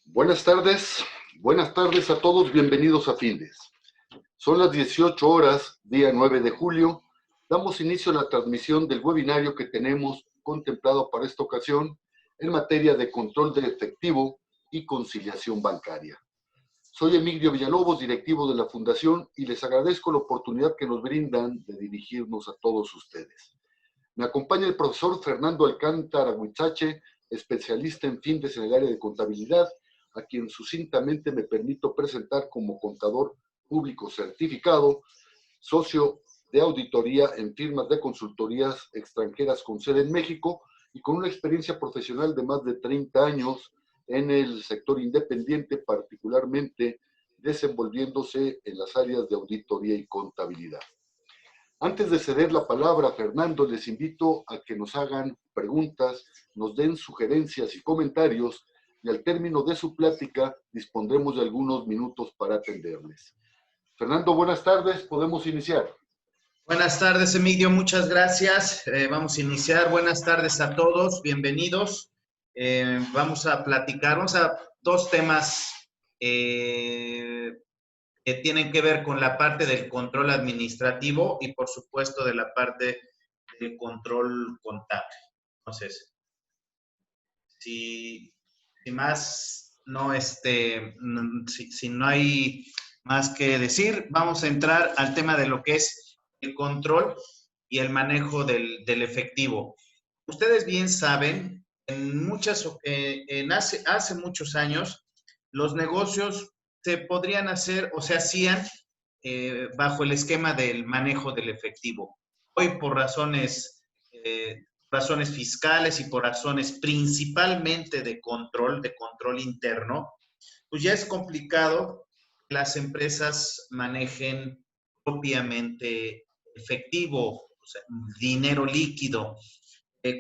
Buenas tardes a todos, bienvenidos a Findes. Son las 18 horas, día 9 de julio. Damos inicio a la transmisión del webinario que tenemos contemplado para esta ocasión en materia de control de efectivo y conciliación bancaria. Soy Emilio Villalobos, directivo de la Fundación, y les agradezco la oportunidad que nos brindan de dirigirnos a todos ustedes. Me acompaña el profesor Fernando Alcántara Huizache, especialista en Findes en el área de contabilidad, a quien sucintamente me permito presentar como contador público certificado, socio de auditoría en firmas de consultorías extranjeras con sede en México y con una experiencia profesional de más de 30 años en el sector independiente, particularmente desenvolviéndose en las áreas de auditoría y contabilidad. Antes de ceder la palabra a Fernando, les invito a que nos hagan preguntas, nos den sugerencias y comentarios, y al término de su plática dispondremos de algunos minutos para atenderles. Fernando, buenas tardes, podemos iniciar. Buenas tardes, Emilio, muchas gracias. Vamos a iniciar. Buenas tardes a todos, bienvenidos. Vamos a platicar, dos temas que tienen que ver con la parte del control administrativo y, por supuesto, de la parte del control contable. Entonces, si más no, si no hay más que decir, vamos a entrar al tema de lo que es el control y el manejo del efectivo. Ustedes bien saben, hace muchos años, los negocios se podrían hacer o se hacían bajo el esquema del manejo del efectivo. Hoy, por razones fiscales y por razones principalmente de control interno, pues ya es complicado que las empresas manejen propiamente efectivo, o sea, dinero líquido.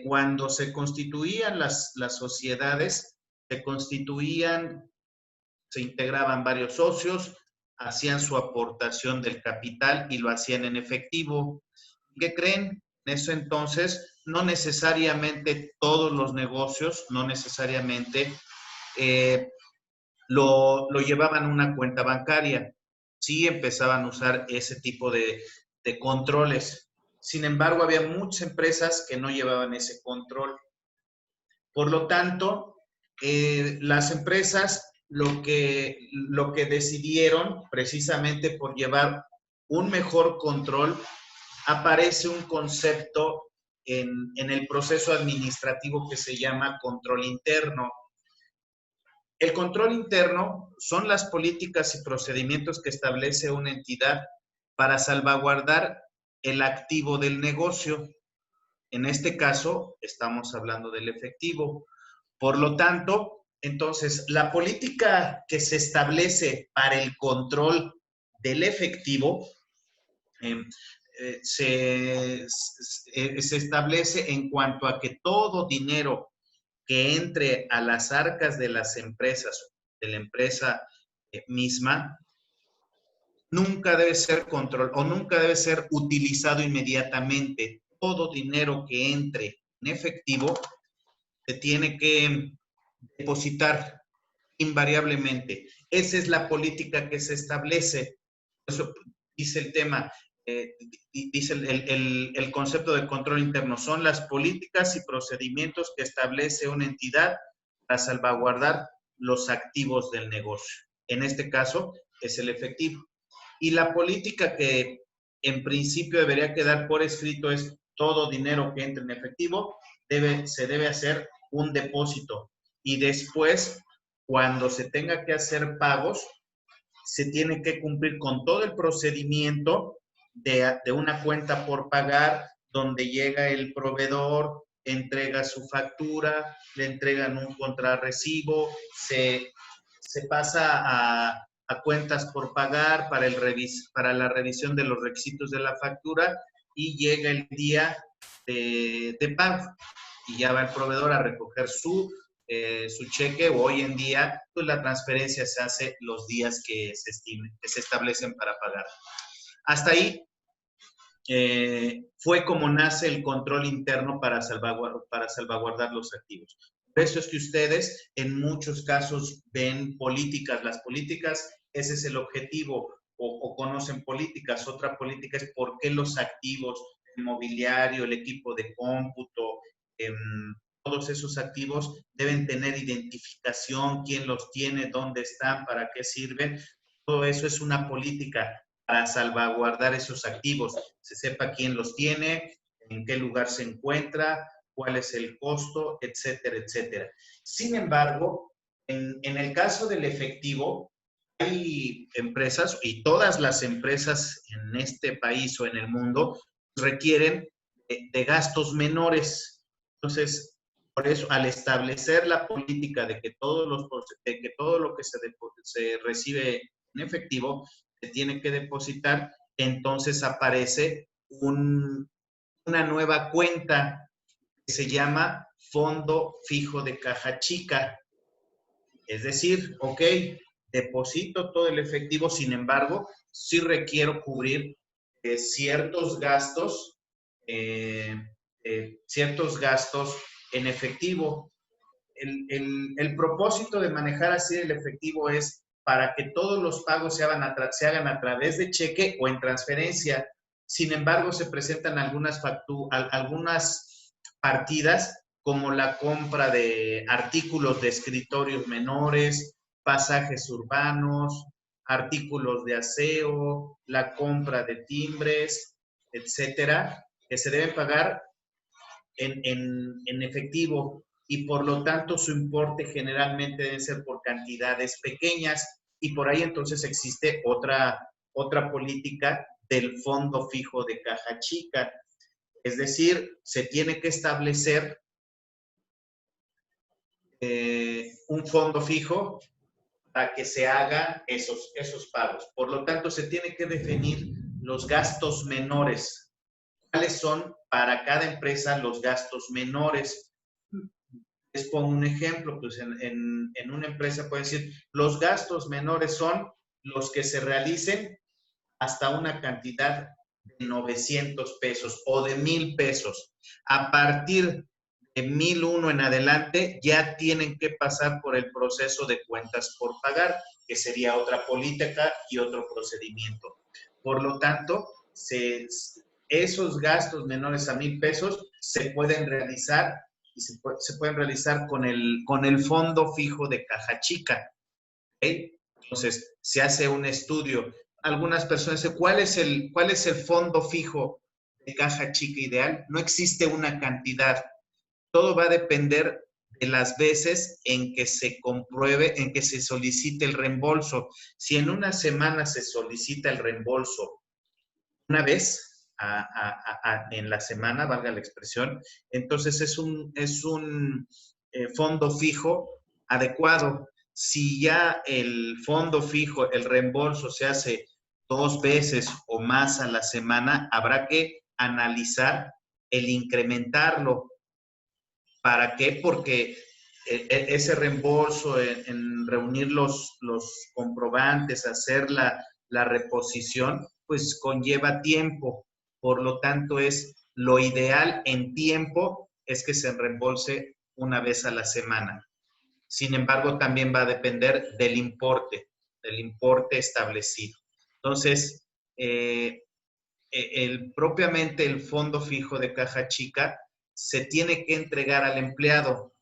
Cuando se constituían las sociedades, se integraban varios socios, hacían su aportación del capital y lo hacían en efectivo. ¿Qué creen? En eso entonces, no necesariamente todos los negocios, no necesariamente lo llevaban a una cuenta bancaria. Sí empezaban a usar ese tipo de controles. Sin embargo, había muchas empresas que no llevaban ese control. Por lo tanto, las empresas lo que decidieron, precisamente por llevar un mejor control, aparece un concepto en el proceso administrativo que se llama control interno. El control interno son las políticas y procedimientos que establece una entidad para salvaguardar el activo del negocio. En este caso, estamos hablando del efectivo. Por lo tanto, entonces, la política que se establece para el control del efectivo se establece en cuanto a que todo dinero que entre a las arcas de las empresas, de la empresa misma, nunca debe ser nunca debe ser utilizado inmediatamente. Todo dinero que entre en efectivo se tiene que depositar invariablemente. Esa es la política que se establece. Eso dice el tema, dice el concepto de control interno. Son las políticas y procedimientos que establece una entidad para salvaguardar los activos del negocio. En este caso, es el efectivo. Y la política que en principio debería quedar por escrito es: todo dinero que entre en efectivo se debe hacer un depósito. Y después, cuando se tenga que hacer pagos, se tiene que cumplir con todo el procedimiento de una cuenta por pagar, donde llega el proveedor, entrega su factura, le entregan un contrarrecibo, se pasa a cuentas por pagar para la revisión de los requisitos de la factura, y llega el día de pago y ya va el proveedor a recoger su cheque, o hoy en día pues la transferencia se hace los días que se establecen para pagar. Hasta ahí fue como nace el control interno para salvaguardar los activos. Por eso es que ustedes en muchos casos ven políticas. Las políticas, ese es el objetivo, o conocen políticas. Otra política es por qué los activos, el mobiliario, el equipo de cómputo, todos esos activos deben tener identificación, quién los tiene, dónde están, para qué sirven. Todo eso es una política para salvaguardar esos activos. Se sepa quién los tiene, en qué lugar se encuentra, cuál es el costo, etcétera, etcétera. Sin embargo, en el caso del efectivo, hay empresas, y todas las empresas en este país o en el mundo requieren de gastos menores. Entonces, por eso, al establecer la política de que, todo lo que se recibe en efectivo se tiene que depositar, entonces aparece una nueva cuenta que se llama Fondo Fijo de Caja Chica. Es decir, ok, deposito todo el efectivo, sin embargo, sí requiero cubrir ciertos gastos en efectivo. El propósito de manejar así el efectivo es para que todos los pagos se hagan a través de cheque o en transferencia. Sin embargo, se presentan algunas partidas como la compra de artículos de escritorios menores, pasajes urbanos, artículos de aseo, la compra de timbres, etcétera, que se deben pagar en efectivo, y por lo tanto su importe generalmente debe ser por cantidades pequeñas, y por ahí entonces existe otra política del fondo fijo de caja chica. Es decir, se tiene que establecer un fondo fijo para que se hagan esos pagos. Por lo tanto, se tiene que definir los gastos menores. ¿Cuáles son para cada empresa los gastos menores? Les pongo un ejemplo, pues en una empresa puede decir, los gastos menores son los que se realicen hasta una cantidad de 900 pesos o de 1,000 pesos. A partir de 1,001 en adelante, ya tienen que pasar por el proceso de cuentas por pagar, que sería otra política y otro procedimiento. Por lo tanto, esos gastos menores a 1,000 pesos se pueden realizar y se pueden realizar con el fondo fijo de caja chica. ¿Okay? Entonces, se hace un estudio. Algunas personas dicen, ¿cuál es el fondo fijo de caja chica ideal? No existe una cantidad. Todo va a depender de las veces en que se compruebe, en que se solicite el reembolso. Si en una semana se solicita el reembolso una vez en la semana, valga la expresión, entonces es un fondo fijo adecuado. Si ya el fondo fijo, el reembolso se hace 2 veces o más a la semana, habrá que analizar el incrementarlo. ¿Para qué? Porque ese reembolso, en reunir los comprobantes, hacer la reposición, pues conlleva tiempo. Por lo tanto, lo ideal en tiempo es que se reembolse una vez a la semana. Sin embargo, también va a depender del importe establecido. Entonces, propiamente el fondo fijo de caja chica se tiene que entregar al empleado.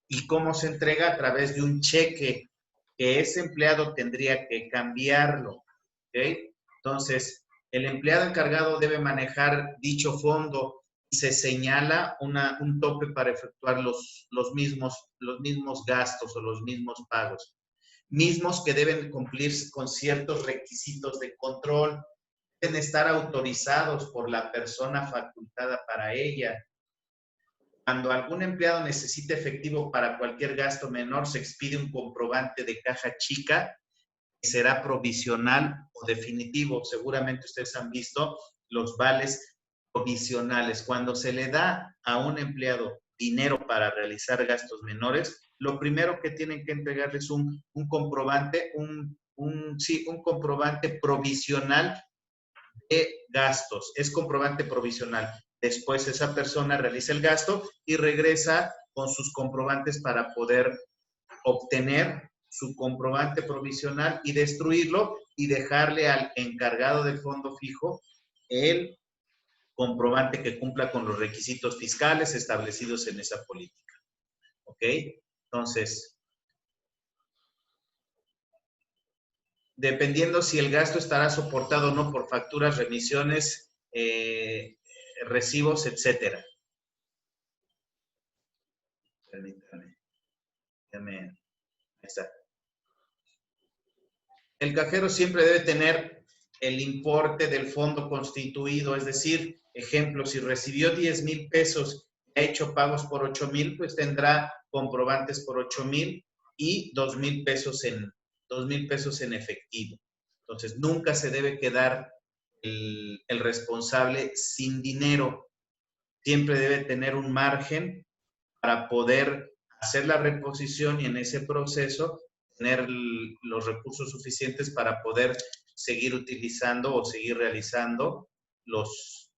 ¿Y cómo se entrega? A través de un cheque que ese empleado tendría que cambiarlo. ¿Okay? Entonces, el empleado encargado debe manejar dicho fondo y se señala un tope para efectuar los mismos gastos o los mismos pagos. Mismos que deben cumplir con ciertos requisitos de control, deben estar autorizados por la persona facultada para ella. Cuando algún empleado necesita efectivo para cualquier gasto menor, se expide un comprobante de caja chica que será provisional o definitivo. Seguramente ustedes han visto los vales provisionales. Cuando se le da a un empleado dinero para realizar gastos menores, lo primero que tienen que entregarles es un comprobante, un comprobante provisional de gastos. Es comprobante provisional. Después esa persona realiza el gasto y regresa con sus comprobantes para poder obtener su comprobante provisional y destruirlo y dejarle al encargado del fondo fijo el comprobante que cumpla con los requisitos fiscales establecidos en esa política. ¿Ok? Entonces, dependiendo si el gasto estará soportado o no por facturas, remisiones, recibos, etcétera. Permítame. Ahí está. El cajero siempre debe tener el importe del fondo constituido, es decir, ejemplo, si recibió 10,000 pesos y ha hecho pagos por 8,000, pues tendrá comprobantes por 8,000 y 2,000 pesos en efectivo. Entonces, nunca se debe quedar el responsable sin dinero. Siempre debe tener un margen para poder hacer la reposición y en ese proceso tener los recursos suficientes para poder seguir utilizando o seguir realizando los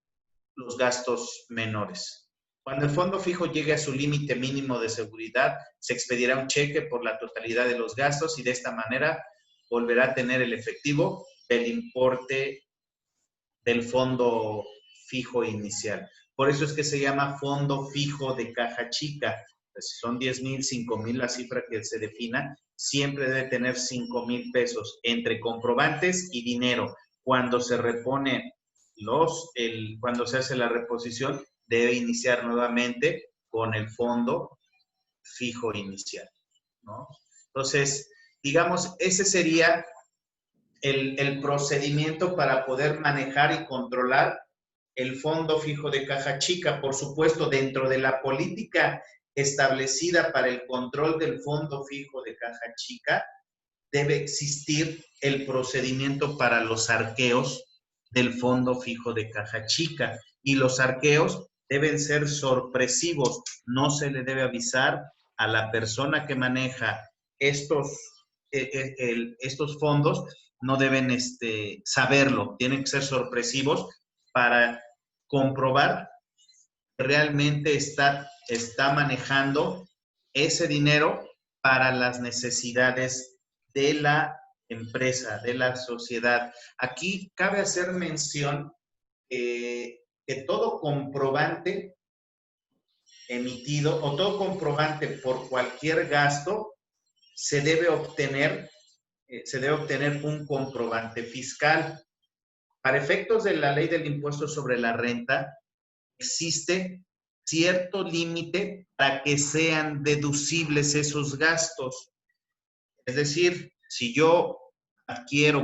gastos menores. Cuando el fondo fijo llegue a su límite mínimo de seguridad, se expedirá un cheque por la totalidad de los gastos y de esta manera volverá a tener el efectivo del importe del fondo fijo inicial. Por eso es que se llama fondo fijo de caja chica. Pues si son 10,000, 5,000 la cifra que se defina, siempre debe tener 5,000 pesos entre comprobantes y dinero. Cuando se repone cuando se hace la reposición, debe iniciar nuevamente con el fondo fijo inicial, ¿no? Entonces, digamos, ese sería el procedimiento para poder manejar y controlar el fondo fijo de caja chica. Por supuesto, dentro de la política establecida para el control del fondo fijo de caja chica, debe existir el procedimiento para los arqueos del fondo fijo de caja chica. Y los arqueos deben ser sorpresivos. No se le debe avisar a la persona que maneja estos fondos, no deben saberlo. Tienen que ser sorpresivos para comprobar que realmente está manejando ese dinero para las necesidades de la empresa, de la sociedad. Aquí cabe hacer mención que todo comprobante emitido o todo comprobante por cualquier gasto se debe obtener un comprobante fiscal. Para efectos de la ley del impuesto sobre la renta, existe cierto límite para que sean deducibles esos gastos. Es decir, si yo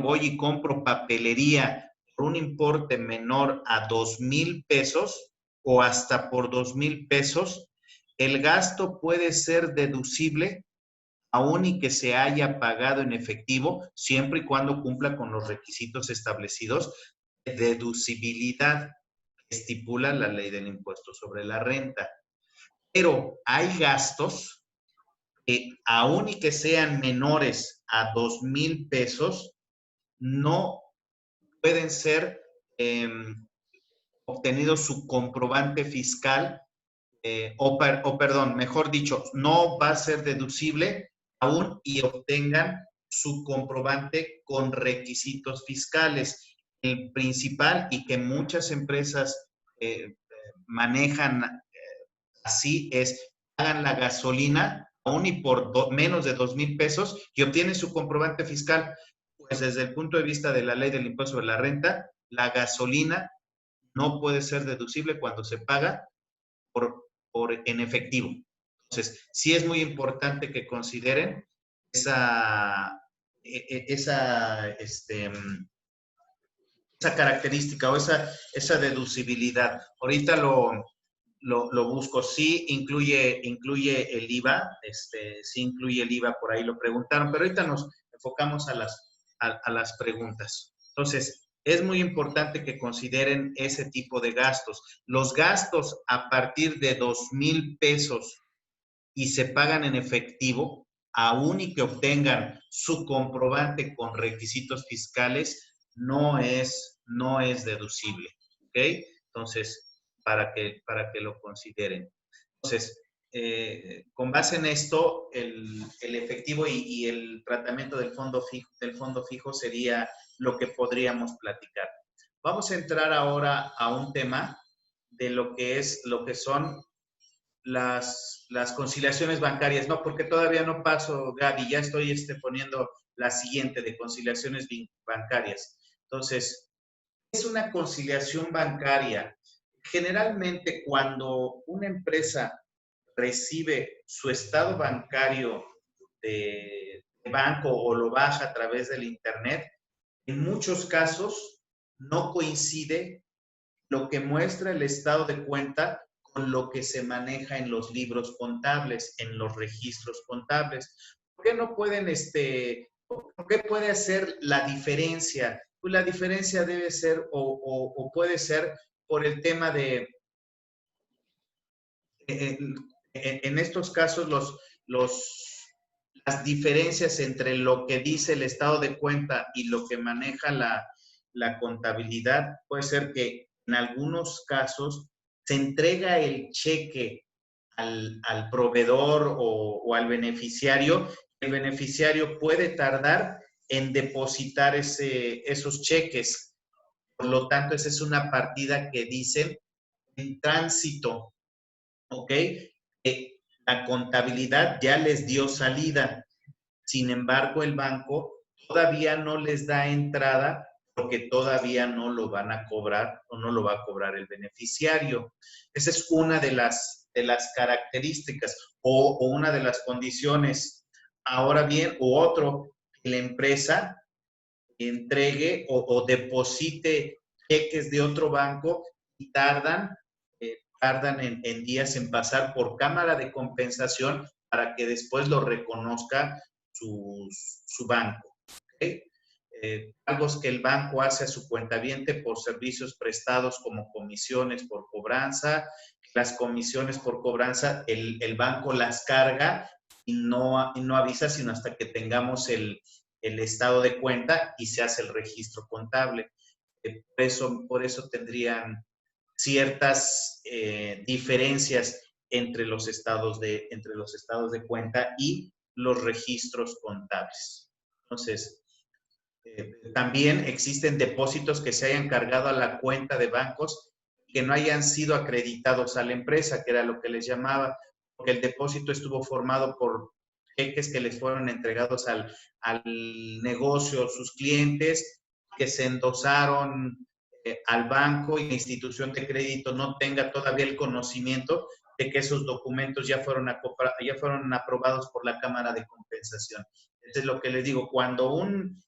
voy y compro papelería por un importe menor a 2,000 pesos o hasta por 2,000 pesos, el gasto puede ser deducible aún y que se haya pagado en efectivo, siempre y cuando cumpla con los requisitos establecidos de deducibilidad que estipula la ley del impuesto sobre la renta. Pero hay gastos que, aún y que sean menores a 2,000 pesos, no pueden ser obtenido su comprobante fiscal, mejor dicho, no va a ser deducible aún y obtengan su comprobante con requisitos fiscales. El principal y que muchas empresas manejan así es, pagan la gasolina aún y por menos de 2,000 pesos y obtienen su comprobante fiscal. Pues desde el punto de vista de la ley del impuesto sobre la renta, la gasolina no puede ser deducible cuando se paga en efectivo. Entonces, sí es muy importante que consideren esa característica o esa deducibilidad. Ahorita lo busco. Sí incluye el IVA, sí incluye el IVA, por ahí lo preguntaron, pero ahorita nos enfocamos a las preguntas. Entonces, es muy importante que consideren ese tipo de gastos. Los gastos a partir de 2,000 pesos y se pagan en efectivo, aún y que obtengan su comprobante con requisitos fiscales, no es deducible. ¿Ok? Entonces, para que lo consideren. Entonces, con base en esto, el efectivo y el tratamiento del fondo fijo sería lo que podríamos platicar. Vamos a entrar ahora a un tema de lo que son las conciliaciones bancarias, ¿no? Porque todavía no paso, Gaby, ya estoy poniendo la siguiente de conciliaciones bancarias. Entonces, es una conciliación bancaria. Generalmente, cuando una empresa recibe su estado bancario de banco o lo baja a través del Internet, en muchos casos no coincide lo que muestra el estado de cuenta con lo que se maneja en los libros contables, en los registros contables. ¿Por qué no pueden, por qué puede hacer la diferencia? Pues la diferencia debe ser o puede ser por el tema de, en estos casos, las diferencias entre lo que dice el estado de cuenta y lo que maneja la contabilidad, puede ser que en algunos casos se entrega el cheque al proveedor o al beneficiario. El beneficiario puede tardar en depositar esos cheques. Por lo tanto, esa es una partida que dicen en tránsito, ¿ok? La contabilidad ya les dio salida. Sin embargo, el banco todavía no les da entrada porque todavía no lo van a cobrar o no lo va a cobrar el beneficiario. Esa es una de las características o una de las condiciones. Ahora bien, otro, que la empresa entregue o deposite cheques de otro banco y tardan en días en pasar por cámara de compensación para que después lo reconozca su banco. ¿Okay? Pagos que el banco hace a su cuentaviente por servicios prestados como comisiones por cobranza. Las comisiones por cobranza, el banco las carga y no avisa sino hasta que tengamos el estado de cuenta y se hace el registro contable. Por eso tendrían ciertas diferencias entre los estados de cuenta y los registros contables. Entonces, también existen depósitos que se hayan cargado a la cuenta de bancos que no hayan sido acreditados a la empresa, que era lo que les llamaba, porque el depósito estuvo formado por cheques que les fueron entregados al negocio, sus clientes, que se endosaron al banco y la institución de crédito no tenga todavía el conocimiento de que esos documentos ya fueron aprobados por la Cámara de Compensación. Eso es lo que les digo, cuando un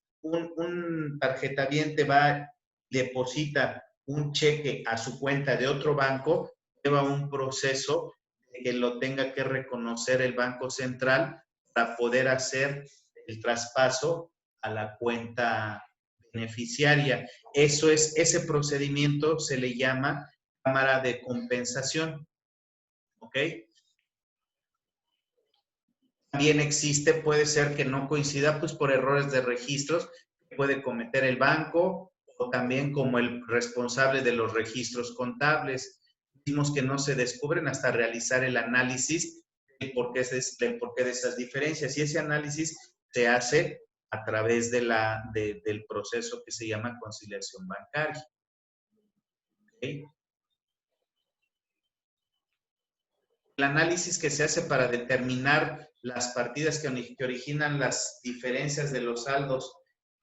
tarjetaviente deposita un cheque a su cuenta de otro banco, lleva un proceso de que lo tenga que reconocer el Banco Central para poder hacer el traspaso a la cuenta beneficiaria. Ese procedimiento se le llama cámara de compensación. ¿Ok? También puede ser que no coincida pues por errores de registros que puede cometer el banco o también como el responsable de los registros contables. Vimos que no se descubren hasta realizar el análisis del porqué de esas diferencias y ese análisis se hace a través del proceso que se llama conciliación bancaria. ¿Okay? El análisis que se hace para determinar las partidas que originan las diferencias de los saldos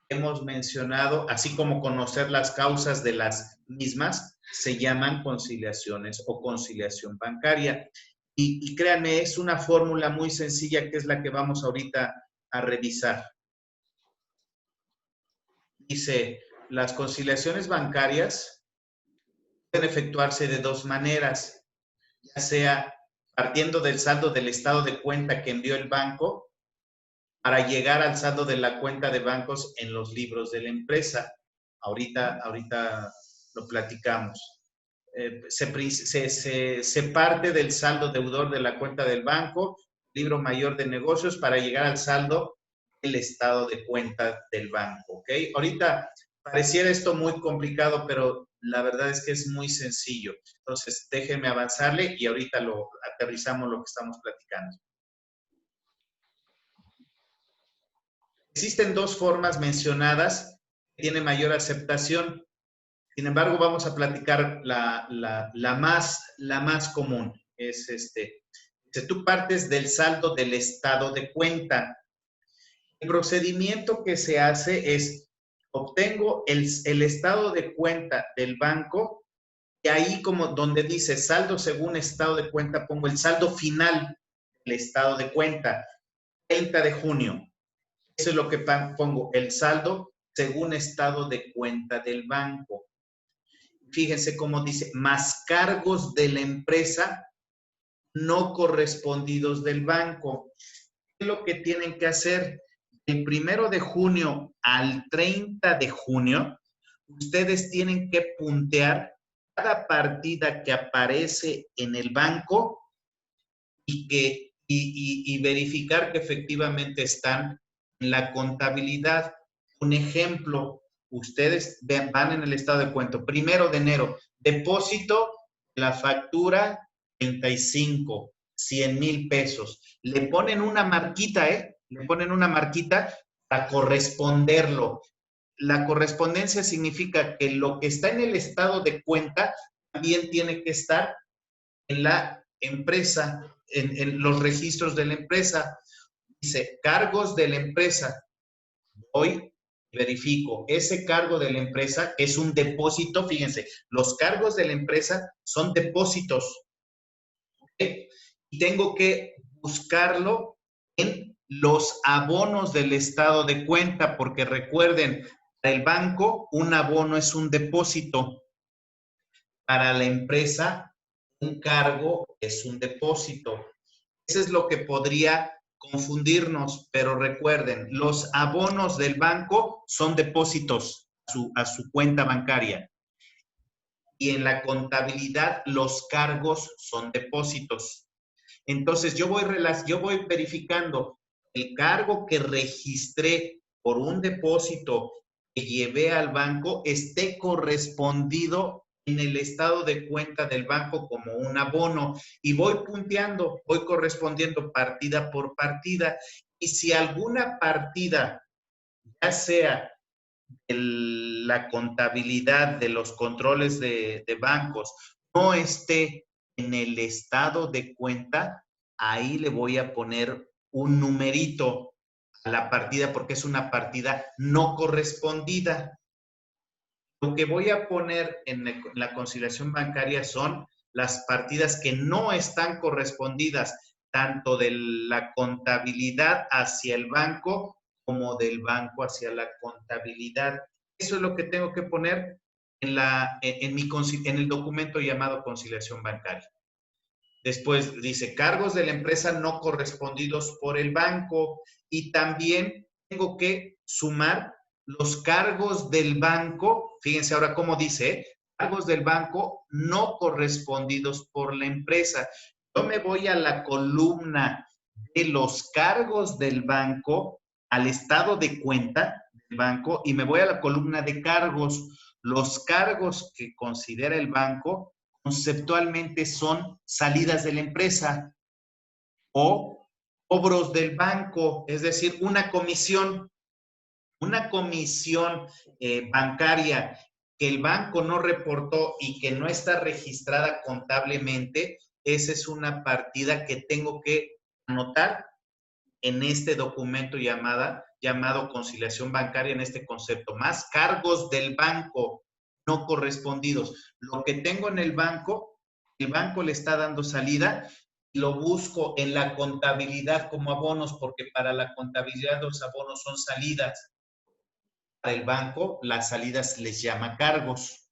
que hemos mencionado, así como conocer las causas de las mismas, se llaman conciliaciones o conciliación bancaria. Y créanme, es una fórmula muy sencilla que es la que vamos ahorita a revisar. Dice, las conciliaciones bancarias pueden efectuarse de dos maneras, ya sea partiendo del saldo del estado de cuenta que envió el banco para llegar al saldo de la cuenta de bancos en los libros de la empresa. Ahorita lo platicamos. Se parte del saldo deudor de la cuenta del banco, libro mayor de negocios, para llegar al saldo del estado de cuenta del banco. ¿Ok? Ahorita Pareciera esto muy complicado, pero la verdad es que es muy sencillo. Entonces, déjenme avanzarle y ahorita lo aterrizamos lo que estamos platicando. Existen dos formas mencionadas que tienen mayor aceptación. Sin embargo, vamos a platicar la más común. Es si tú partes del saldo del estado de cuenta. El procedimiento que se hace es, obtengo el estado de cuenta del banco y ahí como donde dice saldo según estado de cuenta, pongo el saldo final del estado de cuenta, 30 de junio. Eso es lo que pongo, el saldo según estado de cuenta del banco. Fíjense cómo dice, más cargos de la empresa no correspondidos del banco. ¿Qué es lo que tienen que hacer? El 1 de junio al 30 de junio, ustedes tienen que puntear cada partida que aparece en el banco y verificar que efectivamente están en la contabilidad. Un ejemplo, ustedes van en el estado de cuenta, 1 de enero, depósito, la factura 35, 100,000 pesos. Le ponen una marquita, le ponen una marquita para corresponderlo. La correspondencia significa que lo que está en el estado de cuenta también tiene que estar en la empresa, en los registros de la empresa. Dice, cargos de la empresa. Hoy verifico, ese cargo de la empresa es un depósito, fíjense, los cargos de la empresa son depósitos. ¿Okay? Y tengo que buscarlo en los abonos del estado de cuenta, porque recuerden, para el banco un abono es un depósito, para la empresa un cargo es un depósito. Eso es lo que podría confundirnos, pero recuerden, los abonos del banco son depósitos a su cuenta bancaria. Y en la contabilidad los cargos son depósitos. Entonces yo voy verificando el cargo que registré por un depósito que llevé al banco esté correspondido en el estado de cuenta del banco como un abono y voy punteando, voy correspondiendo partida por partida y si alguna partida, ya sea la contabilidad de los controles de bancos, no esté en el estado de cuenta, ahí le voy a poner un numerito a la partida porque es una partida no correspondida. Lo que voy a poner en la conciliación bancaria son las partidas que no están correspondidas, tanto de la contabilidad hacia el banco como del banco hacia la contabilidad. Eso es lo que tengo que poner en el documento llamado conciliación bancaria. Después dice cargos de la empresa no correspondidos por el banco y también tengo que sumar los cargos del banco, fíjense ahora cómo dice, cargos del banco no correspondidos por la empresa. Yo me voy a la columna de los cargos del banco, al estado de cuenta del banco, y me voy a la columna de cargos. Los cargos que considera el banco conceptualmente son salidas de la empresa o cobros del banco, es decir, una comisión bancaria que el banco no reportó y que no está registrada contablemente, esa es una partida que tengo que anotar en este documento llamado conciliación bancaria, en este concepto, más cargos del banco no correspondidos. Lo que tengo en el banco le está dando salida y lo busco en la contabilidad como abonos, porque para la contabilidad los abonos son salidas. Para el banco, las salidas les llama cargos.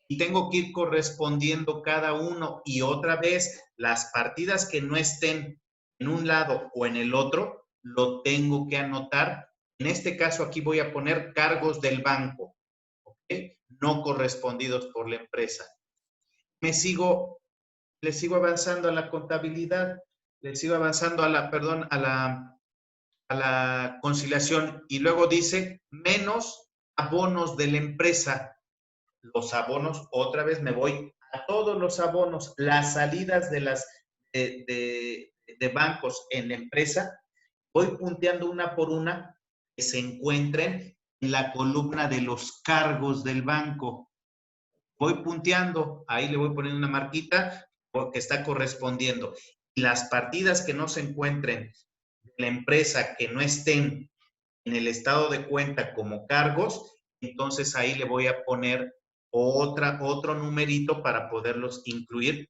Y tengo que ir correspondiendo cada uno y otra vez las partidas que no estén en un lado o en el otro, lo tengo que anotar. En este caso aquí voy a poner cargos del banco, ¿ok? No correspondidos por la empresa. Le sigo avanzando a la contabilidad, le sigo avanzando a la conciliación y luego dice menos abonos de la empresa. Los abonos, otra vez me voy a todos los abonos, las salidas de bancos en la empresa, voy punteando una por una que se encuentren en la columna de los cargos del banco. Voy punteando, ahí le voy poniendo una marquita porque está correspondiendo. Y las partidas que no se encuentren de la empresa, que no estén en el estado de cuenta como cargos, entonces ahí le voy a poner otro numerito para poderlos incluir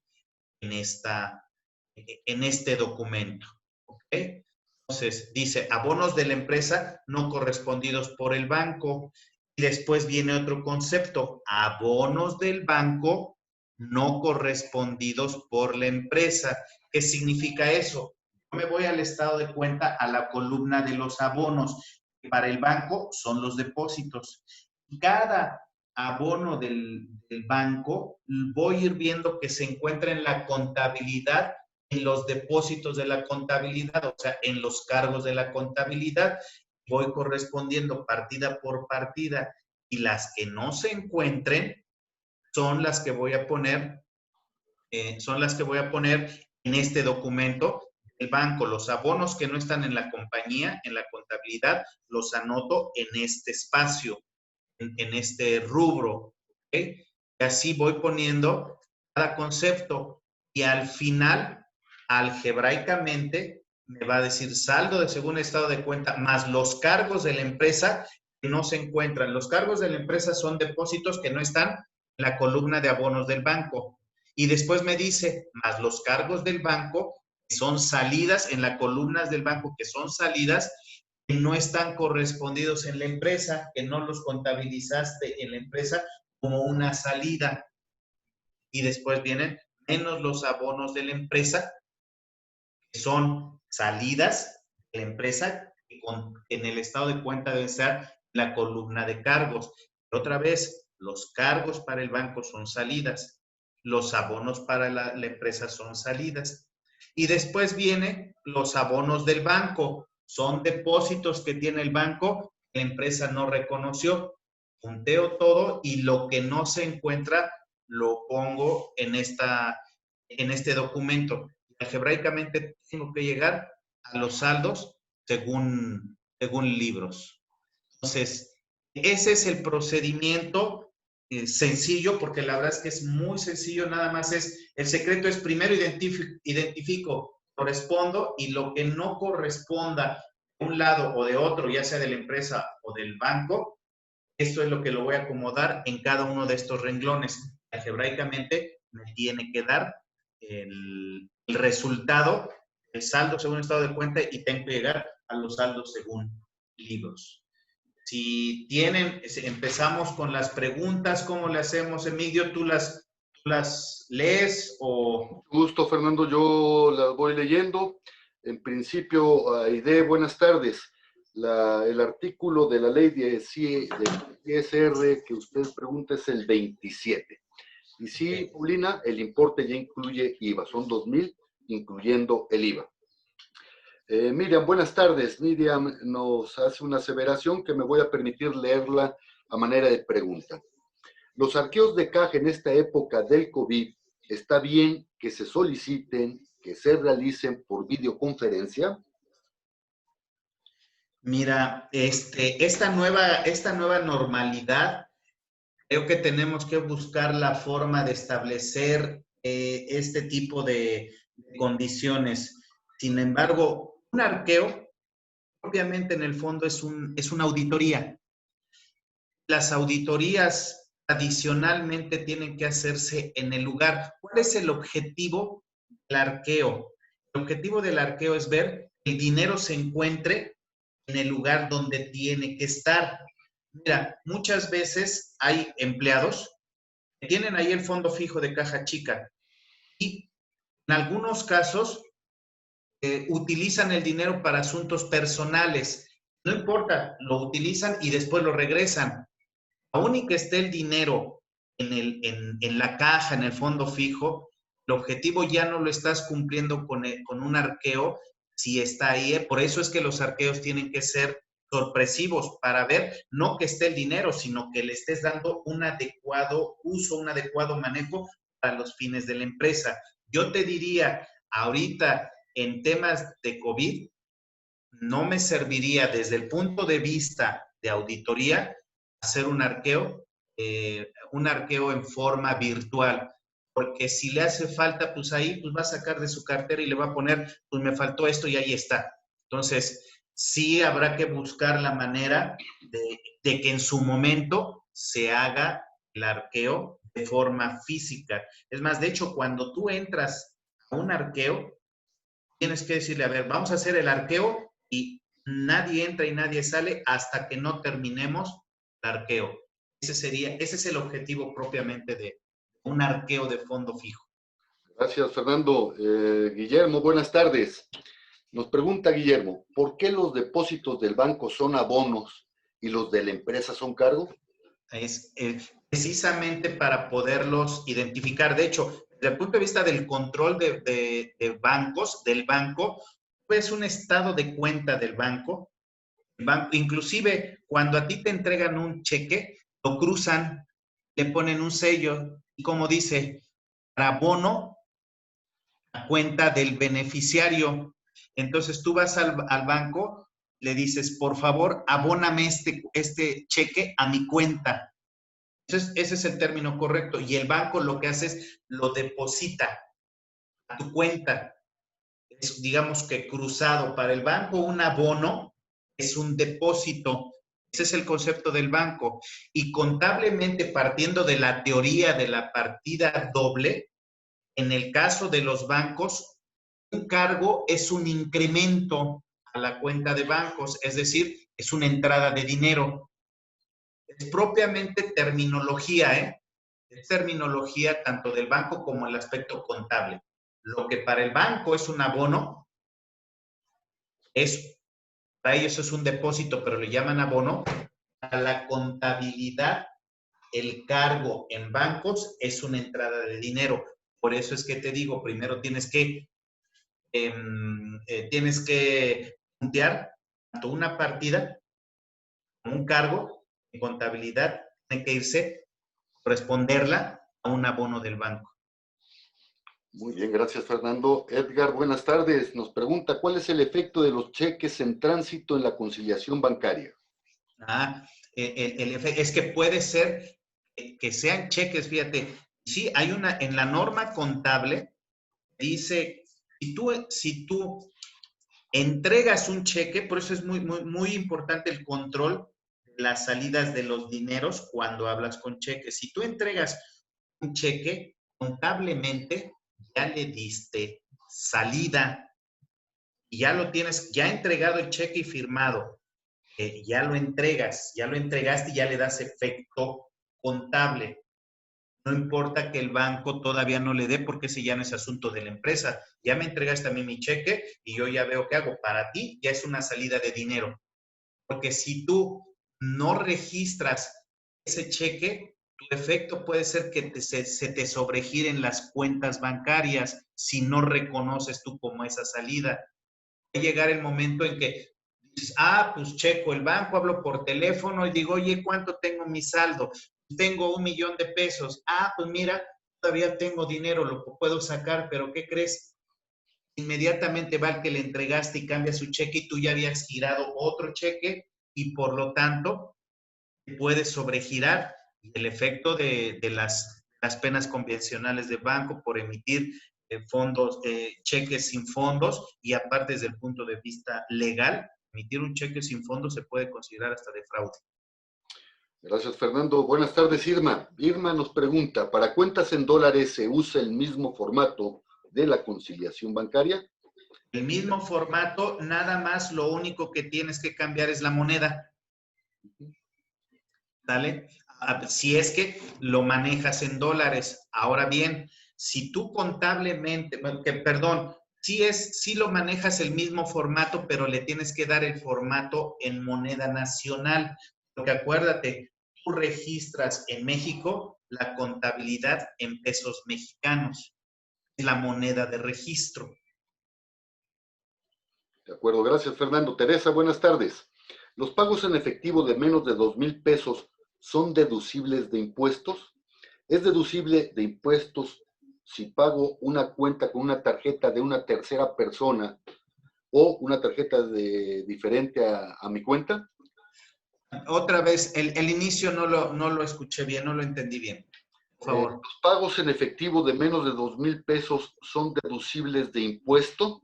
en este documento. ¿Ok? Entonces dice abonos de la empresa no correspondidos por el banco. Y después viene otro concepto, abonos del banco no correspondidos por la empresa. ¿Qué significa eso? Yo me voy al estado de cuenta, a la columna de los abonos. Para el banco son los depósitos. Cada abono del banco voy a ir viendo que se encuentra en la contabilidad, en los depósitos de la contabilidad, o sea, en los cargos de la contabilidad. Voy correspondiendo partida por partida y las que no se encuentren son las que voy a poner, en este documento. El banco, los abonos que no están en la compañía, en la contabilidad, los anoto en este espacio, en este rubro. ¿Okay? Y así voy poniendo cada concepto y al final, algebraicamente, me va a decir saldo de según estado de cuenta más los cargos de la empresa que no se encuentran. Los cargos de la empresa son depósitos que no están en la columna de abonos del banco. Y después me dice, más los cargos del banco, que son salidas en las columnas del banco, que son salidas, que no están correspondidos en la empresa, que no los contabilizaste en la empresa como una salida. Y después vienen menos los abonos de la empresa, que son salidas de la empresa, que en el estado de cuenta debe estar la columna de cargos. Pero otra vez, los cargos para el banco son salidas, los abonos para la empresa son salidas. Y después vienen los abonos del banco, son depósitos que tiene el banco, la empresa no reconoció. Punteo todo y lo que no se encuentra lo pongo en este documento. Algebraicamente tengo que llegar a los saldos según libros. Entonces, ese es el procedimiento sencillo, porque la verdad es que es muy sencillo, nada más el secreto es primero identifico, correspondo, y lo que no corresponda de un lado o de otro, ya sea de la empresa o del banco, esto es lo que lo voy a acomodar en cada uno de estos renglones. Algebraicamente me tiene que dar el resultado, el saldo según estado de cuenta, y tengo que llegar a los saldos según libros. Si tienen, empezamos con las preguntas. ¿Cómo le hacemos, Emilio? ¿Tú las lees o...? Gusto, Fernando, yo las voy leyendo. En principio, Aide, buenas tardes. El artículo de la ley de ISR que usted pregunta es el 27. Y sí, Paulina, el importe ya incluye IVA, son 2,000, incluyendo el IVA. Miriam, buenas tardes. Miriam nos hace una aseveración que me voy a permitir leerla a manera de pregunta. Los arqueos de caja en esta época del COVID, ¿está bien que se soliciten, que se realicen por videoconferencia? Mira, esta nueva normalidad, creo que tenemos que buscar la forma de establecer este tipo de condiciones. Sin embargo, un arqueo, obviamente en el fondo es una auditoría. Las auditorías tradicionalmente tienen que hacerse en el lugar. ¿Cuál es el objetivo del arqueo? El objetivo del arqueo es ver que el dinero se encuentre en el lugar donde tiene que estar. Mira, muchas veces hay empleados que tienen ahí el fondo fijo de caja chica y en algunos casos utilizan el dinero para asuntos personales. No importa, lo utilizan y después lo regresan. Aún y que esté el dinero en la caja, en el fondo fijo, el objetivo ya no lo estás cumpliendo con un arqueo si está ahí. Por eso es que los arqueos tienen que ser sorpresivos para ver no que esté el dinero, sino que le estés dando un adecuado uso, un adecuado manejo para los fines de la empresa. Yo te diría, ahorita en temas de COVID, no me serviría desde el punto de vista de auditoría hacer un arqueo en forma virtual, porque si le hace falta, pues ahí pues va a sacar de su cartera y le va a poner, pues me faltó esto y ahí está. Entonces, sí habrá que buscar la manera de que en su momento se haga el arqueo de forma física. Es más, de hecho, cuando tú entras a un arqueo, tienes que decirle, a ver, vamos a hacer el arqueo y nadie entra y nadie sale hasta que no terminemos el arqueo. Ese es el objetivo propiamente de un arqueo de fondo fijo. Gracias, Fernando. Guillermo, buenas tardes. Nos pregunta Guillermo, ¿por qué los depósitos del banco son abonos y los de la empresa son cargo? Es precisamente para poderlos identificar. De hecho, desde el punto de vista del control de bancos, del banco, es un estado de cuenta del banco. Inclusive, cuando a ti te entregan un cheque, lo cruzan, le ponen un sello y como dice, para abono a cuenta del beneficiario. Entonces tú vas al banco, le dices, por favor, abóname este cheque a mi cuenta. Entonces, ese es el término correcto. Y el banco lo que hace es lo deposita a tu cuenta. Es, digamos que cruzado. Para el banco, un abono es un depósito. Ese es el concepto del banco. Y contablemente, partiendo de la teoría de la partida doble, en el caso de los bancos, un cargo es un incremento a la cuenta de bancos, es decir, es una entrada de dinero. Es propiamente terminología, ¿eh? Es terminología tanto del banco como el aspecto contable. Lo que para el banco es un abono, para ellos es un depósito, pero le llaman abono. Para la contabilidad, el cargo en bancos es una entrada de dinero. Por eso es que te digo, primero tienes que puntear tanto una partida como un cargo en contabilidad, tiene que irse, responderla a un abono del banco. Muy bien, gracias, Fernando. Edgar, buenas tardes. Nos pregunta, ¿cuál es el efecto de los cheques en tránsito en la conciliación bancaria? Es que puede ser que sean cheques, fíjate. Sí, hay en la norma contable, dice, si tú entregas un cheque, por eso es muy importante el control de las salidas de los dineros cuando hablas con cheques. Si tú entregas un cheque, contablemente ya le diste salida y ya lo tienes, ya entregado el cheque y firmado. Ya lo entregaste y ya le das efecto contable. No importa que el banco todavía no le dé porque ese ya no es asunto de la empresa. Ya me entregaste a mí mi cheque y yo ya veo qué hago. Para ti ya es una salida de dinero. Porque si tú no registras ese cheque, tu efecto puede ser que se te sobregiren las cuentas bancarias si no reconoces tú como esa salida. Va a llegar el momento en que dices, pues checo el banco, hablo por teléfono y digo, oye, ¿cuánto tengo mi saldo? Tengo 1,000,000 de pesos. Pues mira, todavía tengo dinero, lo puedo sacar, pero ¿qué crees? Inmediatamente va el que le entregaste y cambia su cheque y tú ya habías girado otro cheque y por lo tanto puedes sobregirar el efecto de las penas convencionales de banco por emitir fondos, cheques sin fondos y aparte desde el punto de vista legal, emitir un cheque sin fondos se puede considerar hasta de fraude. Gracias, Fernando. Buenas tardes, Irma. Irma nos pregunta, ¿para cuentas en dólares se usa el mismo formato de la conciliación bancaria? El mismo formato, nada más lo único que tienes que cambiar es la moneda. ¿Sale? Si es que lo manejas en dólares. Ahora bien, si tú contablemente, perdón, sí lo manejas el mismo formato, pero le tienes que dar el formato en moneda nacional. Porque acuérdate, tú registras en México la contabilidad en pesos mexicanos. Es la moneda de registro. De acuerdo, gracias, Fernando. Teresa, buenas tardes. ¿Los pagos en efectivo de menos de 2,000 pesos son deducibles de impuestos? ¿Es deducible de impuestos si pago una cuenta con una tarjeta de una tercera persona o una tarjeta diferente a mi cuenta? Otra vez, el inicio no lo escuché bien, no lo entendí bien. Por favor. ¿Los pagos en efectivo de menos de 2,000 pesos son deducibles de impuesto?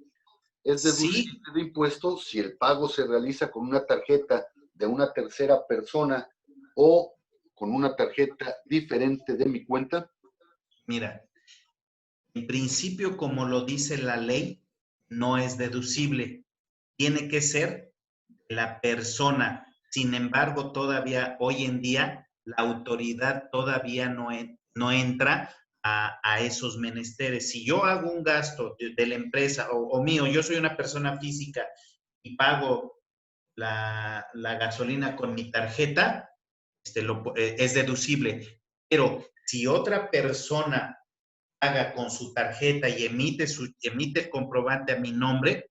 Es Sí, deducible de impuesto si el pago se realiza con una tarjeta de una tercera persona o con una tarjeta diferente de mi cuenta. mira, en principio, como lo dice la ley, no es deducible. Tiene que ser la persona. Sin embargo, todavía hoy en día, la autoridad todavía no entra a esos menesteres. Si yo hago un gasto de la empresa o mío, yo soy una persona física y pago la gasolina con mi tarjeta, es deducible. Pero si otra persona paga con su tarjeta y emite el comprobante a mi nombre,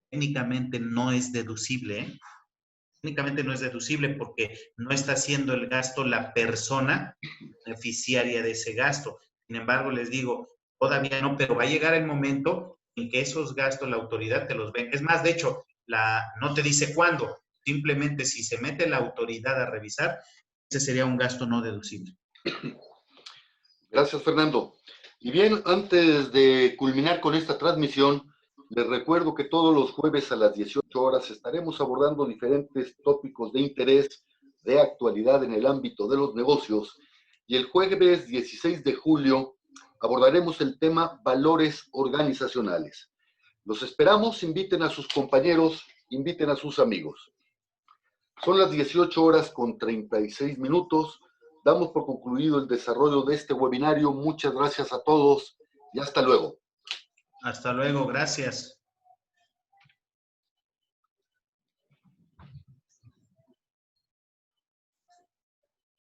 técnicamente no es deducible, ¿eh? Técnicamente no es deducible porque no está haciendo el gasto la persona beneficiaria de ese gasto. Sin embargo, les digo, todavía no, pero va a llegar el momento en que esos gastos la autoridad te los ve. Es más, de hecho, no te dice cuándo. Simplemente si se mete la autoridad a revisar, ese sería un gasto no deducible. Gracias, Fernando. Y bien, antes de culminar con esta transmisión, les recuerdo que todos los jueves a las 18 horas estaremos abordando diferentes tópicos de interés, de actualidad en el ámbito de los negocios. Y el jueves 16 de julio abordaremos el tema valores organizacionales. Los esperamos, inviten a sus compañeros, inviten a sus amigos. Son las 18 horas con 36 minutos. Damos por concluido el desarrollo de este webinario. Muchas gracias a todos y hasta luego. Hasta luego, gracias.